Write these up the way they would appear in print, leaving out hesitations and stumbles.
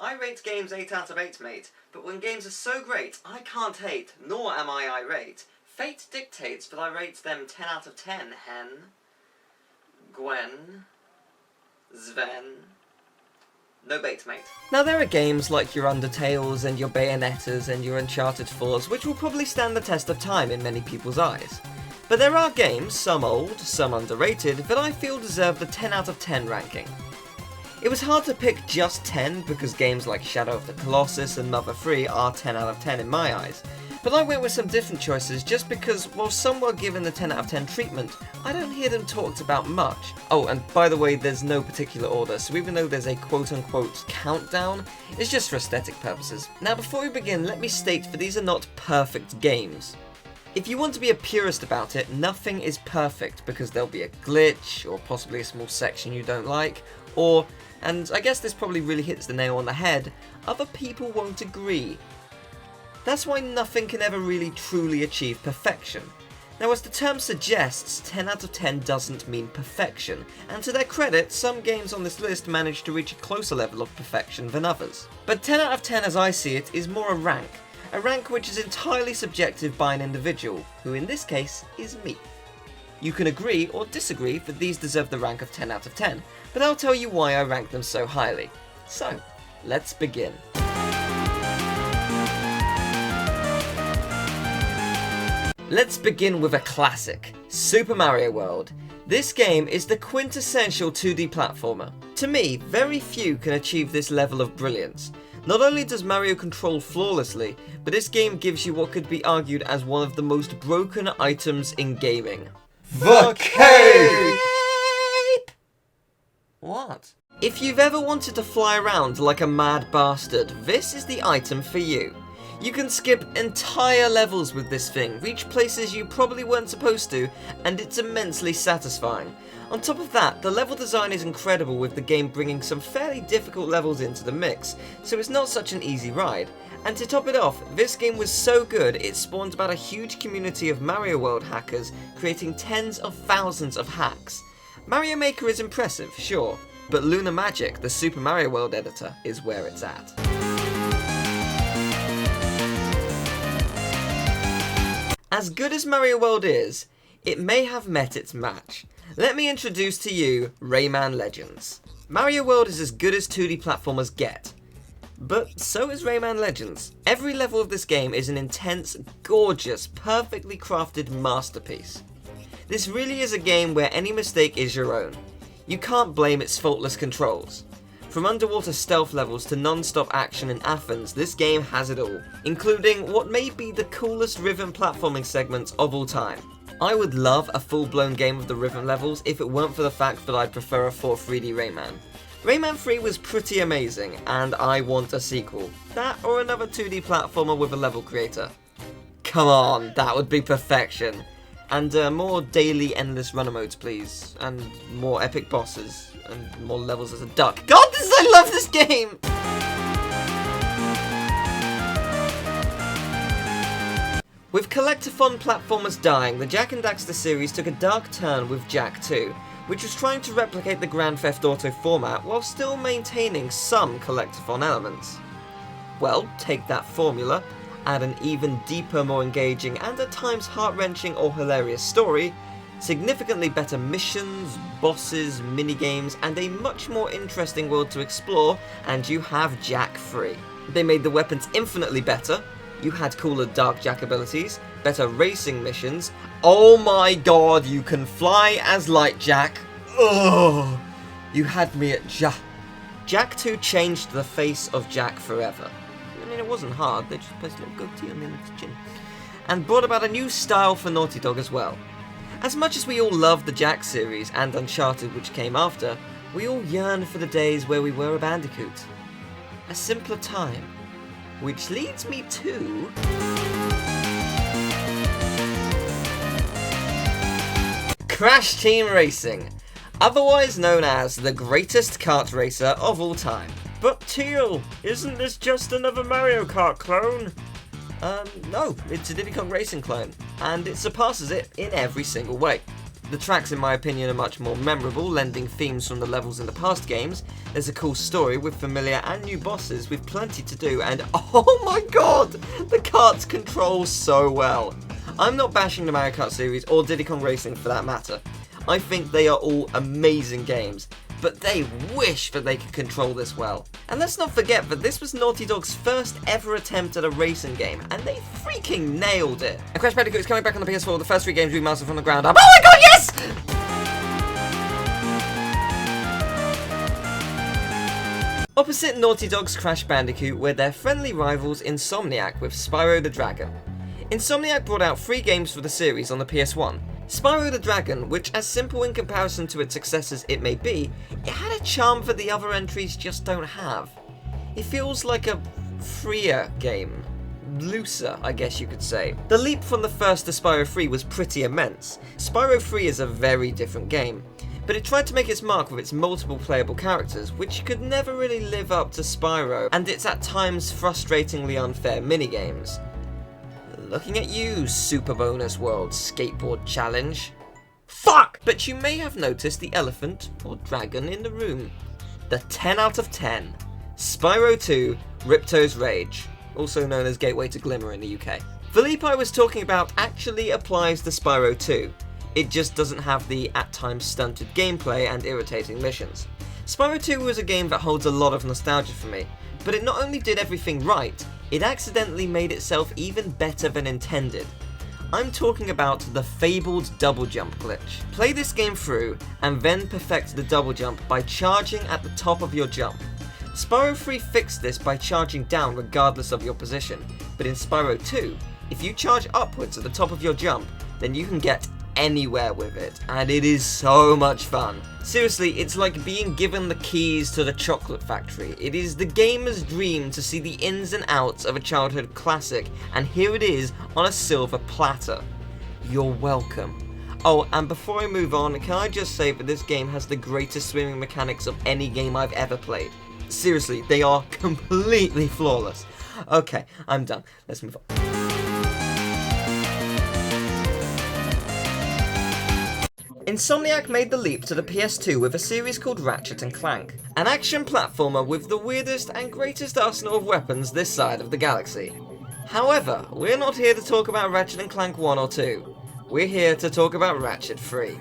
I rate games 8 out of 8, mate, but when games are so great, I can't hate, nor am I irate. Fate dictates that I rate them 10 out of 10, Hen. Gwen. Sven. No bait, mate. Now there are games like your Undertales and your Bayonettas and your Uncharted 4s which will probably stand the test of time in many people's eyes. But there are games, some old, some underrated, that I feel deserve the 10 out of 10 ranking. It was hard to pick just 10 because games like Shadow of the Colossus and Mother 3 are 10 out of 10 in my eyes. But I went with some different choices just because, while some were given the 10 out of 10 treatment, I don't hear them talked about much. Oh, and by the way, there's no particular order, so even though there's a quote-unquote countdown, it's just for aesthetic purposes. Now before we begin, let me state that these are not perfect games. If you want to be a purist about it, nothing is perfect because there'll be a glitch, or possibly a small section you don't like, or, and I guess this probably really hits the nail on the head, other people won't agree. That's why nothing can ever really truly achieve perfection. Now as the term suggests, 10 out of 10 doesn't mean perfection, and to their credit, some games on this list manage to reach a closer level of perfection than others. But 10 out of 10 as I see it is more a rank which is entirely subjective by an individual, who in this case is me. You can agree or disagree that these deserve the rank of 10 out of 10, but I'll tell you why I rank them so highly. So, let's begin. Let's begin with a classic, Super Mario World. This game is the quintessential 2D platformer. To me, very few can achieve this level of brilliance. Not only does Mario control flawlessly, but this game gives you what could be argued as one of the most broken items in gaming. The cape! What? If you've ever wanted to fly around like a mad bastard, this is the item for you. You can skip entire levels with this thing, reach places you probably weren't supposed to, and it's immensely satisfying. On top of that, the level design is incredible, with the game bringing some fairly difficult levels into the mix, so it's not such an easy ride. And to top it off, this game was so good it spawned about a huge community of Mario World hackers, creating tens of thousands of hacks. Mario Maker is impressive, sure, but Lunar Magic, the Super Mario World editor, is where it's at. As good as Mario World is, it may have met its match. Let me introduce to you Rayman Legends. Mario World is as good as 2D platformers get, but so is Rayman Legends. Every level of this game is an intense, gorgeous, perfectly crafted masterpiece. This really is a game where any mistake is your own. You can't blame its faultless controls. From underwater stealth levels to non-stop action in Athens, this game has it all, including what may be the coolest rhythm platforming segments of all time. I would love a full-blown game of the rhythm levels if it weren't for the fact that I'd prefer a 4-3D Rayman. Rayman 3 was pretty amazing, and I want a sequel. That or another 2D platformer with a level creator. Come on, that would be perfection. And more daily endless runner modes, please. And more epic bosses. And more levels as a duck. God, I love this game! With collectathon platformers dying, the Jak and Daxter series took a dark turn with Jak 2, which was trying to replicate the Grand Theft Auto format while still maintaining some collectathon elements. Well, take that formula, add an even deeper, more engaging, and at times heart-wrenching or hilarious story, significantly better missions, bosses, minigames, and a much more interesting world to explore, and you have Jak 3. They made the weapons infinitely better, you had cooler Dark Jak abilities, better racing missions, oh my god, you can fly as Light Jak, ugh! You had me at Jak. Jak 2 changed the face of Jak forever. I mean, it wasn't hard, they just placed a little goatee on the end of his chin. And brought about a new style for Naughty Dog as well. As much as we all love the Jak series and Uncharted, which came after, we all yearn for the days where we were a Bandicoot. A simpler time. Which leads me to... Crash Team Racing, otherwise known as the greatest kart racer of all time. But Teal, isn't this just another Mario Kart clone? No, it's a Diddy Kong Racing clone, and it surpasses it in every single way. The tracks, in my opinion, are much more memorable, lending themes from the levels in the past games. There's a cool story with familiar and new bosses with plenty to do, and oh my god, the karts control so well. I'm not bashing the Mario Kart series or Diddy Kong Racing for that matter. I think they are all amazing games, but they wish that they could control this well. And let's not forget that this was Naughty Dog's first ever attempt at a racing game, and they freaking nailed it. And Crash Bandicoot is coming back on the PS4, the first 3 games remastered from the ground up. Oh my god, yes! Opposite Naughty Dog's Crash Bandicoot were their friendly rivals Insomniac with Spyro the Dragon. Insomniac brought out 3 games for the series on the PS1. Spyro the Dragon, which as simple in comparison to its successors it may be, it had a charm that the other entries just don't have. It feels like a freer game. Looser, I guess you could say. The leap from the first to Spyro 3 was pretty immense. Spyro 3 is a very different game, but it tried to make its mark with its multiple playable characters, which could never really live up to Spyro, and its at times frustratingly unfair minigames. Looking at you, Super Bonus World Skateboard Challenge. Fuck! But you may have noticed the elephant, or dragon, in the room. The 10 out of 10. Spyro 2, Ripto's Rage, also known as Gateway to Glimmer in the UK. The leap I was talking about actually applies to Spyro 2. It just doesn't have the, at times, stunted gameplay and irritating missions. Spyro 2 was a game that holds a lot of nostalgia for me, but it not only did everything right, it accidentally made itself even better than intended. I'm talking about the fabled double jump glitch. Play this game through, and then perfect the double jump by charging at the top of your jump. Spyro 3 fixed this by charging down regardless of your position, but in Spyro 2, if you charge upwards at the top of your jump, then you can get anywhere with it, and it is so much fun. Seriously, it's like being given the keys to the chocolate factory. It is the gamer's dream to see the ins and outs of a childhood classic, and here it is on a silver platter. You're welcome. Oh, and before I move on, can I just say that this game has the greatest swimming mechanics of any game I've ever played. Seriously, they are completely flawless. Okay, I'm done. Let's move on. Insomniac made the leap to the PS2 with a series called Ratchet Clank, an action platformer with the weirdest and greatest arsenal of weapons this side of the galaxy. However, we're not here to talk about Ratchet Clank 1 or 2, we're here to talk about Ratchet 3.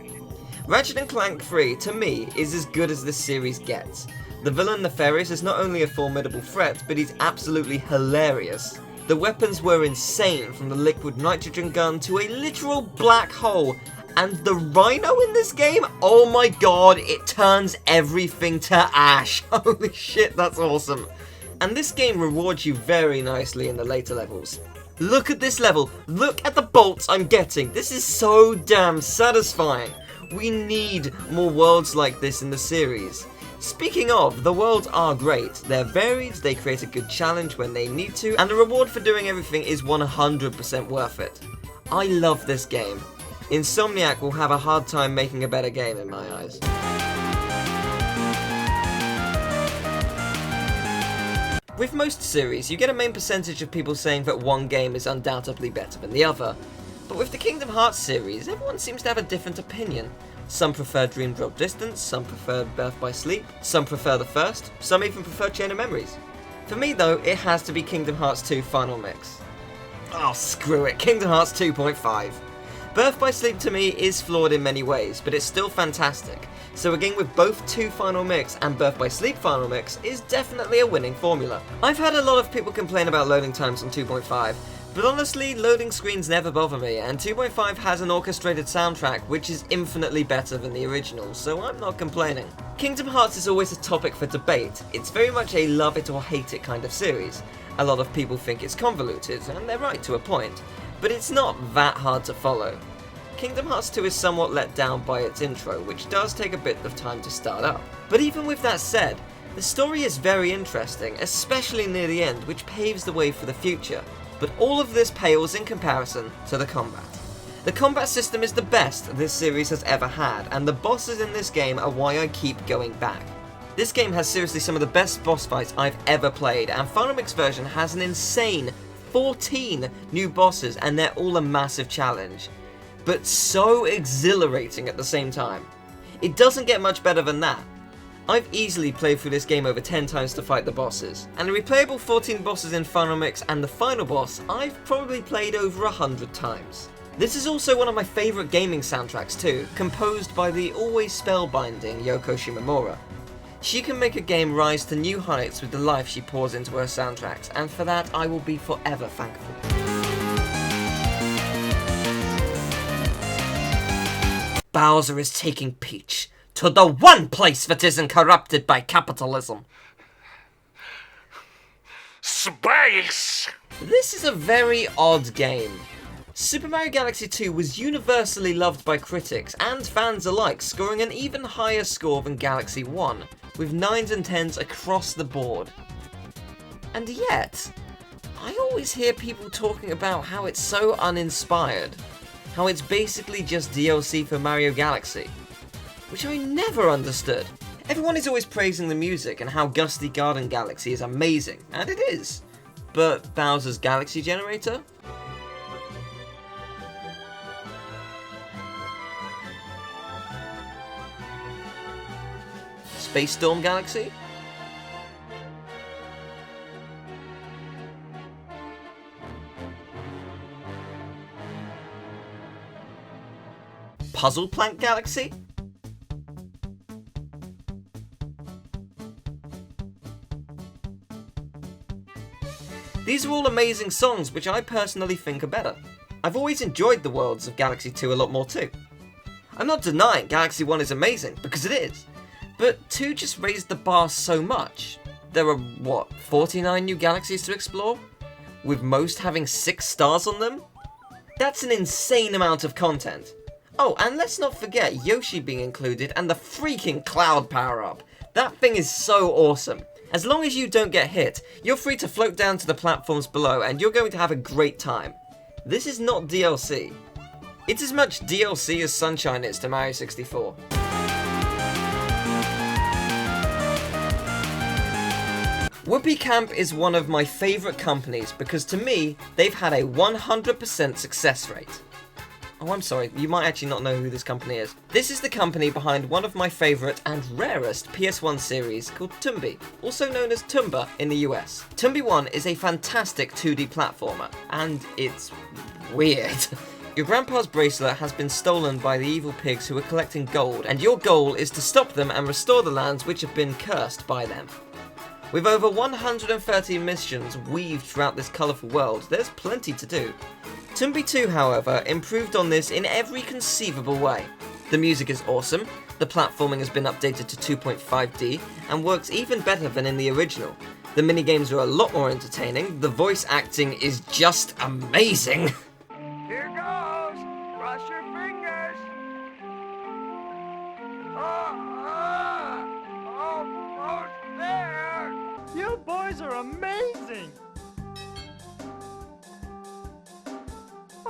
Ratchet Clank 3, to me, is as good as this series gets. The villain Nefarious is not only a formidable threat, but he's absolutely hilarious. The weapons were insane, from the liquid nitrogen gun to a literal black hole. And the rhino in this game, oh my god, it turns everything to ash. Holy shit, that's awesome. And this game rewards you very nicely in the later levels. Look at this level, look at the bolts I'm getting. This is so damn satisfying. We need more worlds like this in the series. Speaking of, the worlds are great. They're varied, they create a good challenge when they need to, and the reward for doing everything is 100% worth it. I love this game. Insomniac will have a hard time making a better game in my eyes. With most series, you get a main percentage of people saying that one game is undoubtedly better than the other. But with the Kingdom Hearts series, everyone seems to have a different opinion. Some prefer Dream Drop Distance, some prefer Birth by Sleep, some prefer the first, some even prefer Chain of Memories. For me though, it has to be Kingdom Hearts 2 Final Mix. Oh screw it, Kingdom Hearts 2.5. Birth by Sleep to me is flawed in many ways, but it's still fantastic. So again, with both 2 Final Mix and Birth by Sleep Final Mix is definitely a winning formula. I've had a lot of people complain about loading times on 2.5, but honestly, loading screens never bother me, and 2.5 has an orchestrated soundtrack which is infinitely better than the original, so I'm not complaining. Kingdom Hearts is always a topic for debate. It's very much a love it or hate it kind of series. A lot of people think it's convoluted, and they're right to a point. But it's not that hard to follow. Kingdom Hearts 2 is somewhat let down by its intro, which does take a bit of time to start up. But even with that said, the story is very interesting, especially near the end, which paves the way for the future. But all of this pales in comparison to the combat. The combat system is the best this series has ever had, and the bosses in this game are why I keep going back. This game has seriously some of the best boss fights I've ever played, and Final Mix version has an insane 14 new bosses, and they're all a massive challenge. but so exhilarating at the same time. It doesn't get much better than that. I've easily played through this game over 10 times to fight the bosses, and the replayable 14 bosses in Final Mix and the final boss I've probably played over 100 times. This is also one of my favourite gaming soundtracks too, composed by the always spellbinding Yoko Shimomura. She can make a game rise to new heights with the life she pours into her soundtracks, and for that I will be forever thankful. Bowser is taking Peach to the one place that isn't corrupted by capitalism. Space! This is a very odd game. Super Mario Galaxy 2 was universally loved by critics and fans alike, scoring an even higher score than Galaxy 1, with 9s and 10s across the board. And yet, I always hear people talking about how it's so uninspired, how it's basically just DLC for Mario Galaxy, which I never understood. Everyone is always praising the music and how Gusty Garden Galaxy is amazing, and it is. But Bowser's Galaxy Generator? Space Storm Galaxy? Puzzle Plank Galaxy? These are all amazing songs which I personally think are better. I've always enjoyed the worlds of Galaxy 2 a lot more too. I'm not denying Galaxy 1 is amazing, because it is. But 2 just raised the bar so much. There are, 49 new galaxies to explore? With most having 6 stars on them? That's an insane amount of content. Oh, and let's not forget Yoshi being included and the freaking Cloud power-up. That thing is so awesome. As long as you don't get hit, you're free to float down to the platforms below and you're going to have a great time. This is not DLC. It's as much DLC as Sunshine is to Mario 64. Whoopee Camp is one of my favourite companies because to me, they've had a 100% success rate. Oh, I'm sorry, you might actually not know who this company is. This is the company behind one of my favourite and rarest PS1 series called Timbi, also known as Tumba in the US. Timbi 1 is a fantastic 2D platformer, and it's weird. Your grandpa's bracelet has been stolen by the evil pigs who are collecting gold, and your goal is to stop them and restore the lands which have been cursed by them. With over 130 missions weaved throughout this colourful world, there's plenty to do. Timbi 2, however, improved on this in every conceivable way. The music is awesome, the platforming has been updated to 2.5D, and works even better than in the original. The minigames are a lot more entertaining, the voice acting is just amazing! Here goes! Cross your fingers! Almost there! You boys are amazing!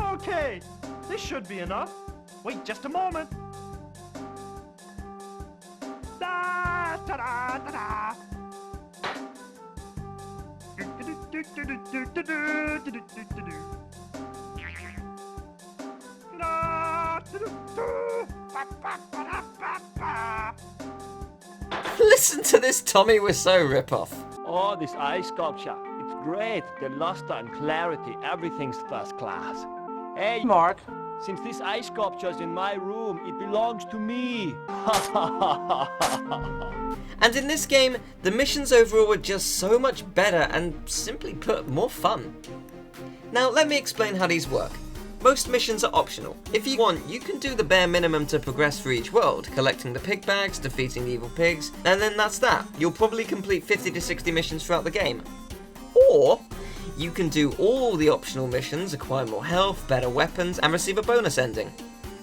Okay, this should be enough. Wait just a moment. Da, ta-da, ta-da. Listen to this Tommy Wiseau ripoff. Oh, this ice sculpture. It's great. The luster and clarity, everything's first class. Hey, Mark, since this ice sculpture is in my room, it belongs to me. And in this game, the missions overall are just so much better and, simply put, more fun. Now, let me explain how these work. Most missions are optional. If you want, you can do the bare minimum to progress through each world, collecting the pig bags, defeating the evil pigs, and then that's that. You'll probably complete 50 to 60 missions throughout the game. Or you can do all the optional missions, acquire more health, better weapons, and receive a bonus ending.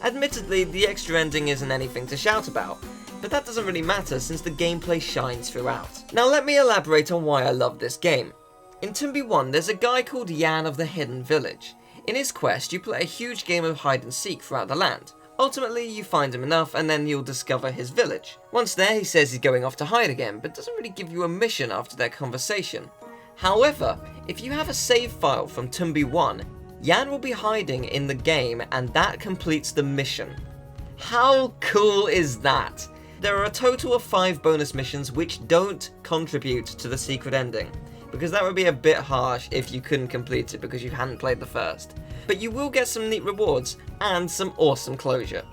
Admittedly, the extra ending isn't anything to shout about, but that doesn't really matter since the gameplay shines throughout. Now let me elaborate on why I love this game. In Timbi 1, there's a guy called Yan of the Hidden Village. In his quest, you play a huge game of hide and seek throughout the land. Ultimately, you find him enough and then you'll discover his village. Once there, he says he's going off to hide again, but doesn't really give you a mission after their conversation. However, if you have a save file from Timbi 1, Yan will be hiding in the game and that completes the mission. How cool is that? There are a total of 5 bonus missions which don't contribute to the secret ending, because that would be a bit harsh if you couldn't complete it because you hadn't played the first. But you will get some neat rewards and some awesome closure.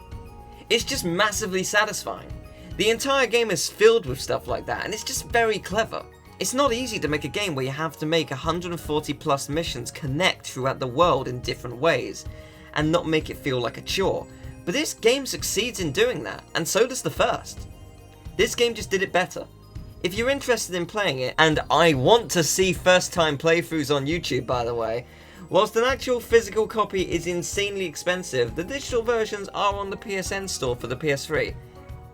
It's just massively satisfying. The entire game is filled with stuff like that, and it's just very clever. It's not easy to make a game where you have to make 140 plus missions connect throughout the world in different ways, and not make it feel like a chore. But this game succeeds in doing that, and so does the first. This game just did it better. If you're interested in playing it, and I want to see first time playthroughs on YouTube by the way, whilst an actual physical copy is insanely expensive, the digital versions are on the PSN store for the PS3.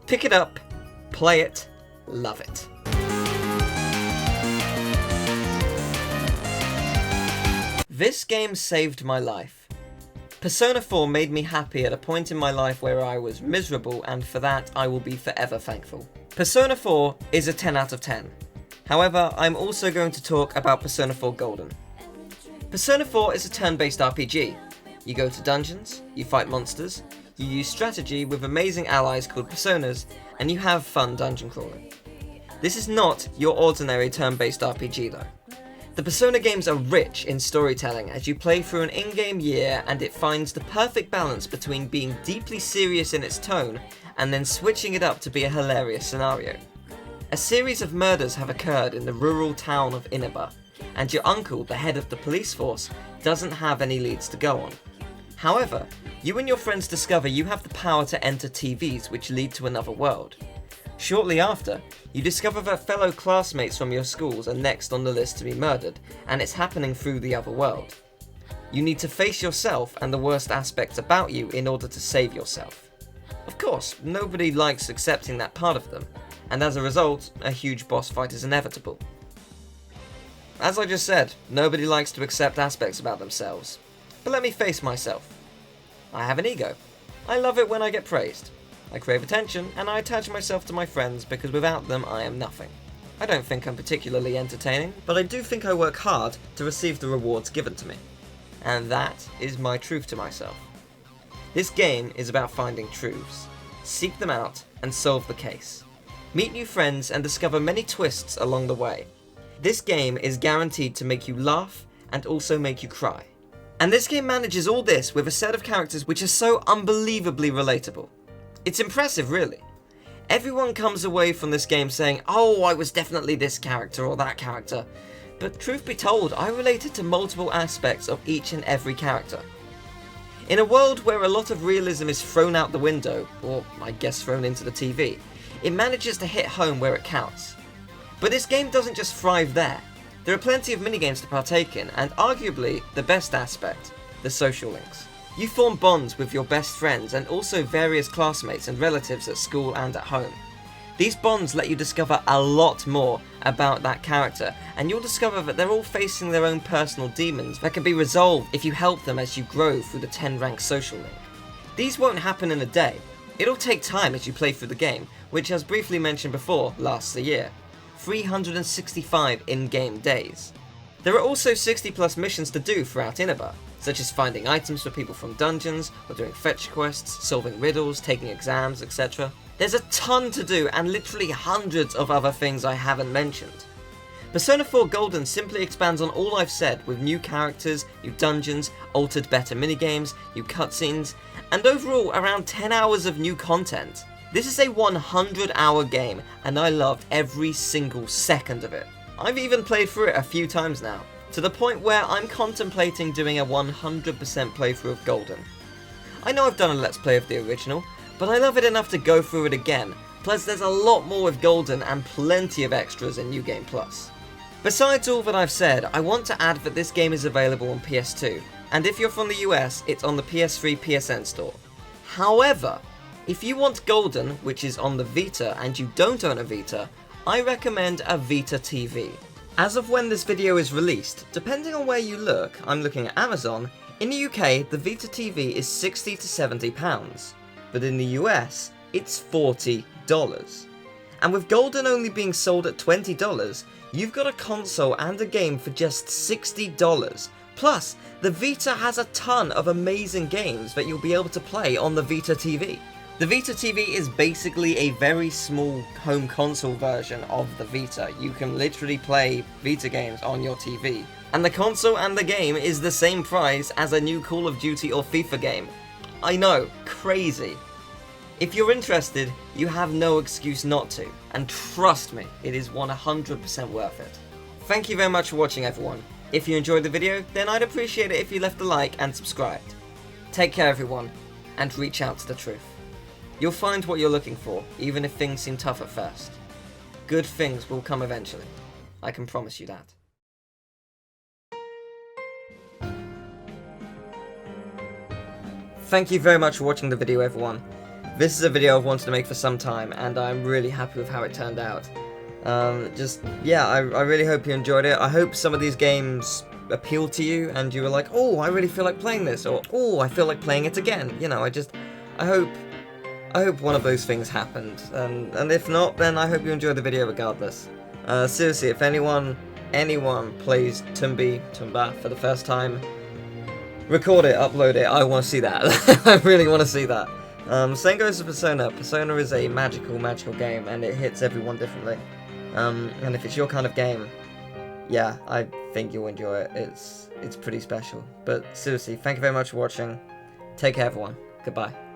Pick it up, play it, love it. This game saved my life. Persona 4 made me happy at a point in my life where I was miserable, and for that I will be forever thankful. Persona 4 is a 10 out of 10. However, I'm also going to talk about Persona 4 Golden. Persona 4 is a turn-based RPG. You go to dungeons, you fight monsters, you use strategy with amazing allies called personas, and you have fun dungeon crawling. This is not your ordinary turn-based RPG though. The Persona games are rich in storytelling as you play through an in-game year, and it finds the perfect balance between being deeply serious in its tone and then switching it up to be a hilarious scenario. A series of murders have occurred in the rural town of Inaba, and your uncle, the head of the police force, doesn't have any leads to go on. However, you and your friends discover you have the power to enter TVs which lead to another world. Shortly after, you discover that fellow classmates from your schools are next on the list to be murdered, and it's happening through the other world. You need to face yourself and the worst aspects about you in order to save yourself. Of course, nobody likes accepting that part of them, and as a result, a huge boss fight is inevitable. As I just said, nobody likes to accept aspects about themselves. But let me face myself. I have an ego. I love it when I get praised. I crave attention, and I attach myself to my friends because without them I am nothing. I don't think I'm particularly entertaining, but I do think I work hard to receive the rewards given to me. And that is my truth to myself. This game is about finding truths. Seek them out and solve the case. Meet new friends and discover many twists along the way. This game is guaranteed to make you laugh and also make you cry. And this game manages all this with a set of characters which are so unbelievably relatable. It's impressive, really. Everyone comes away from this game saying, oh, I was definitely this character or that character. But truth be told, I related to multiple aspects of each and every character. In a world where a lot of realism is thrown out the window, or I guess thrown into the TV, it manages to hit home where it counts. But this game doesn't just thrive there. There are plenty of minigames to partake in, and arguably the best aspect, the social links. You form bonds with your best friends and also various classmates and relatives at school and at home. These bonds let you discover a lot more about that character, and you'll discover that they're all facing their own personal demons that can be resolved if you help them as you grow through the 10-rank social link. These won't happen in a day. It'll take time as you play through the game, which as briefly mentioned before, lasts a year. 365 in-game days. There are also 60 plus missions to do throughout Inaba, such as finding items for people from dungeons, or doing fetch quests, solving riddles, taking exams, etc. There's a ton to do and literally hundreds of other things I haven't mentioned. Persona 4 Golden simply expands on all I've said with new characters, new dungeons, altered better minigames, new cutscenes, and overall around 10 hours of new content. This is a 100-hour game, and I loved every single second of it. I've even played through it a few times now, to the point where I'm contemplating doing a 100% playthrough of Golden. I know I've done a Let's Play of the original, but I love it enough to go through it again, plus there's a lot more with Golden and plenty of extras in New Game Plus. Besides all that I've said, I want to add that this game is available on PS2, and if you're from the US, it's on the PS3 PSN store. However, if you want Golden, which is on the Vita, and you don't own a Vita, I recommend a Vita TV. As of when this video is released, depending on where you look, I'm looking at Amazon, in the UK the Vita TV is £60 to £70, but in the US it's $40. And with Golden only being sold at $20, you've got a console and a game for just $60, Plus, the Vita has a ton of amazing games that you'll be able to play on the Vita TV. The Vita TV is basically a very small home console version of the Vita. You can literally play Vita games on your TV. And the console and the game is the same price as a new Call of Duty or FIFA game. I know, crazy. If you're interested, you have no excuse not to. And trust me, it is 100% worth it. Thank you very much for watching, everyone. If you enjoyed the video, then I'd appreciate it if you left a like and subscribed. Take care, everyone, and reach out to the truth. You'll find what you're looking for, even if things seem tough at first. Good things will come eventually. I can promise you that. Thank you very much for watching the video, everyone. This is a video I've wanted to make for some time, and I'm really happy with how it turned out. I really hope you enjoyed it. I hope some of these games appealed to you, and you were like, oh, I really feel like playing this, or oh, I feel like playing it again. You know, I hope one of those things happened, and if not, then I hope you enjoyed the video regardless. Seriously, if anyone plays Timbi for the first time, record it, upload it. I want to see that. I really want to see that. Same goes to Persona. Persona is a magical game, and it hits everyone differently. And if it's your kind of game, yeah, I think you'll enjoy it. It's pretty special. But seriously, thank you very much for watching. Take care, everyone. Goodbye.